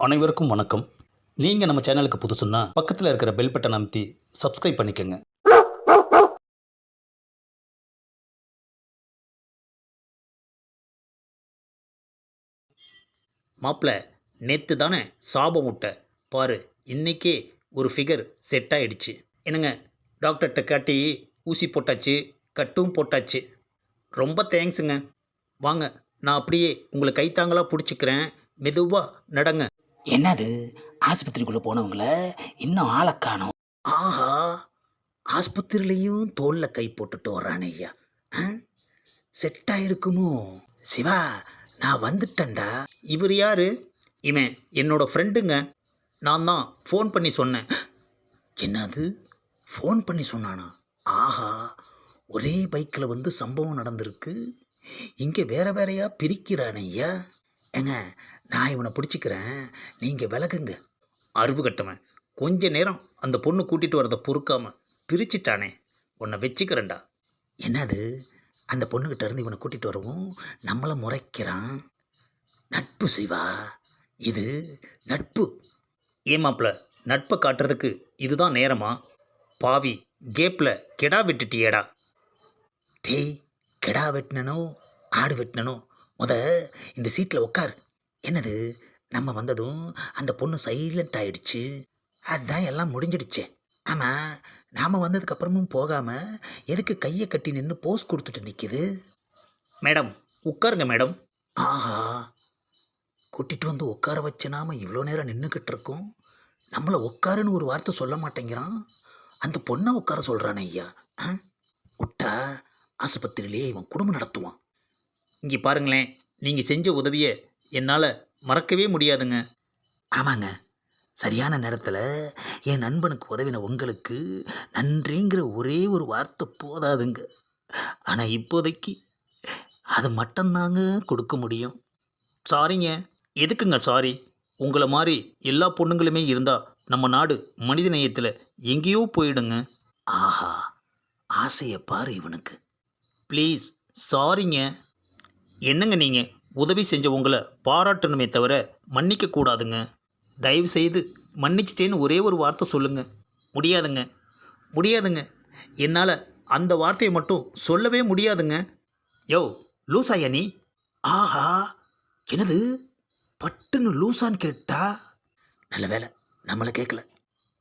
அனைவருக்கும் வணக்கம். நீங்கள் நம்ம சேனலுக்கு புதுசுன்னா பக்கத்தில் இருக்கிற பெல் பட்டன் அமைத்தி சப்ஸ்கிரைப் பண்ணிக்கோங்க. மாப்பிள்ள, நேற்று தானே சாபம் விட்ட பாரு, இன்னைக்கே ஒரு ஃபிகர் செட் ஆயிடுச்சு. என்னங்க, டாக்டர்கிட்ட காட்டி ஊசி போட்டாச்சு, கட்டும் போட்டாச்சு. ரொம்ப தேங்க்ஸுங்க. வாங்க, நான் அப்படியே உங்களை கைத்தாங்களாக பிடிச்சிக்கிறேன். மெதுவாக நடங்க. என்னது, ஆஸ்பத்திரிக்குள்ளே போனவங்கள இன்னும் ஆளை காணோம். ஆஹா, ஆஸ்பத்திரியிலையும் தோளில் கை போட்டுட்டு வர்றானே ஐயா. செட் ஆயிருக்குமோ? சிவா, நான் வந்துட்டேன்டா. இவர் யாரு? இவன் என்னோட ஃப்ரெண்டுங்க. நான் தான் ஃபோன் பண்ணி சொன்னேன். என்னது, ஃபோன் பண்ணி சொன்னானா? ஆஹா, ஒரே பைக்கில் வந்து சம்பவம் நடந்திருக்கு. இங்கே வேற வேறையா பிரிக்கிறானே ஐயா. ஏங்க, நான் இவனை பிடிச்சிக்கிறேன், நீங்கள் விலகுங்க. அறிவு கட்டவன் கொஞ்ச நேரம் அந்த பொண்ணு கூட்டிகிட்டு வரதை பொறுக்காம பிரிச்சிட்டானே, உன்னை வச்சுக்கிறேன்டா. என்னது, அந்த பொண்ணுக்கிட்ட இருந்து இவனை கூட்டிகிட்டு வரவும் நம்மளை முறைக்கிறான். நட்பு சிவா, இது நட்பு. ஏமாப்பிள்ள, நட்பை காட்டுறதுக்கு இதுதான் நேரமா? பாவி, கேப்பில் கெடா விட்டுட்டியேடா. டேய், கெடா வெட்டினனோ ஆடு வெட்டினனோ, இந்த சீட்டில் உட்கார். என்னது, நம்ம வந்ததும் அந்த பொண்ணு சைலண்ட் ஆயிடுச்சு. அதுதான் எல்லாம் முடிஞ்சிடுச்சே. ஆமாம், நாம் வந்ததுக்கப்புறமும் போகாமல் எதுக்கு கையை கட்டி நின்று போஸ் கொடுத்துட்டு நிற்கிது? மேடம், உட்காருங்க மேடம். ஆஹா, கூட்டிகிட்டு வந்து உட்கார வச்ச நாம இவ்வளோ நேரம் நின்றுக்கிட்டு இருக்கோம். நம்மளை உட்காருன்னு ஒரு வார்த்தை சொல்ல மாட்டேங்கிறான். அந்த பொண்ணை உட்கார சொல்கிறானே ஐயா. விட்டா ஆஸ்பத்திரியிலேயே இவன் குடும்பம் நடத்துவான். இங்கே பாருங்களேன், நீங்கள் செஞ்ச உதவியை என்னால் மறக்கவே முடியாதுங்க. ஆமாங்க, சரியான நேரத்தில் என் நண்பனுக்கு உதவின உங்களுக்கு நன்றிங்கிற ஒரே ஒரு வார்த்தை போதாதுங்க. ஆனால் இப்போதைக்கு அது மட்டும்தாங்க கொடுக்க முடியும். சாரிங்க. எதுக்குங்க சாரி? உங்களை மாதிரி எல்லா பொண்ணுங்களுமே இருந்தால் நம்ம நாடு மனித நேயத்தில் எங்கேயோ போயிடுங்க. ஆஹா, ஆசையை பாரு இவனுக்கு. ப்ளீஸ் சாரிங்க. என்னங்க, நீங்கள் உதவி செஞ்சவங்களை பாராட்டணுமே தவிர மன்னிக்க கூடாதுங்க. தயவு செய்து மன்னிச்சிட்டேன்னு ஒரே ஒரு வார்த்தை சொல்லுங்கள். முடியாதுங்க, முடியாதுங்க. என்னால் அந்த வார்த்தையை மட்டும் சொல்லவே முடியாதுங்க. யோ, லூசாயா நீ? ஆஹா, என்னது, பட்டுன்னு லூசான்னு கேட்டா? நல்ல வேலை நம்மளை கேட்கல.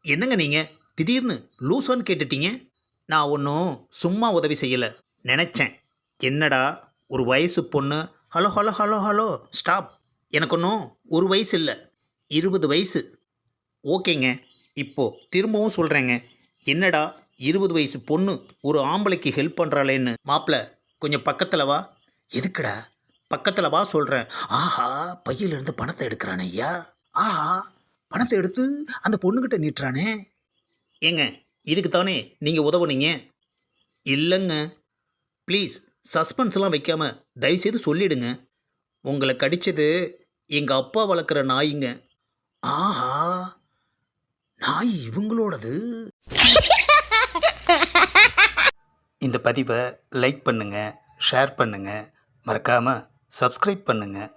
என்னங்க நீங்கள் திடீர்னு லூசான்னு கேட்டுட்டீங்க? நான் ஒன்றும் சும்மா உதவி செய்யலை நினச்சேன். என்னடா ஒரு வயசு பொண்ணு, hello hello hello hello stop. எனக்கு ஒன்றும் ஒரு வயசு இல்லை, 20 வயசு. ஓகேங்க, இப்போது திரும்பவும் சொல்கிறேங்க. என்னடா 20 வயசு பொண்ணு ஒரு ஆம்பளைக்கு ஹெல்ப் பண்ணுறாளேன்னு. மாப்பிள்ள, கொஞ்சம் பக்கத்தில் வா. எதுக்குடா? பக்கத்தில் வா சொல்கிறேன். ஆஹா, பையிலிருந்து பணத்தை எடுக்கிறானே ஐயா. ஆஹா, பணத்தை எடுத்து அந்த பொண்ணுக்கிட்ட நீட்டுறானே. ஏங்க, இதுக்கு தானே நீங்கள் உதவுனீங்க? இல்லைங்க, ப்ளீஸ் சஸ்பென்ஸ்லாம் வைக்காமல் தயவுசெய்து சொல்லிவிடுங்க. உங்களை கடித்தது எங்கள் அப்பா வளர்க்குற நாய்ங்க. ஆஹா, நாய் இவங்களோடது. இந்த பதிவை லைக் பண்ணுங்கள், ஷேர் பண்ணுங்கள், மறக்காமல் சப்ஸ்கிரைப் பண்ணுங்கள்.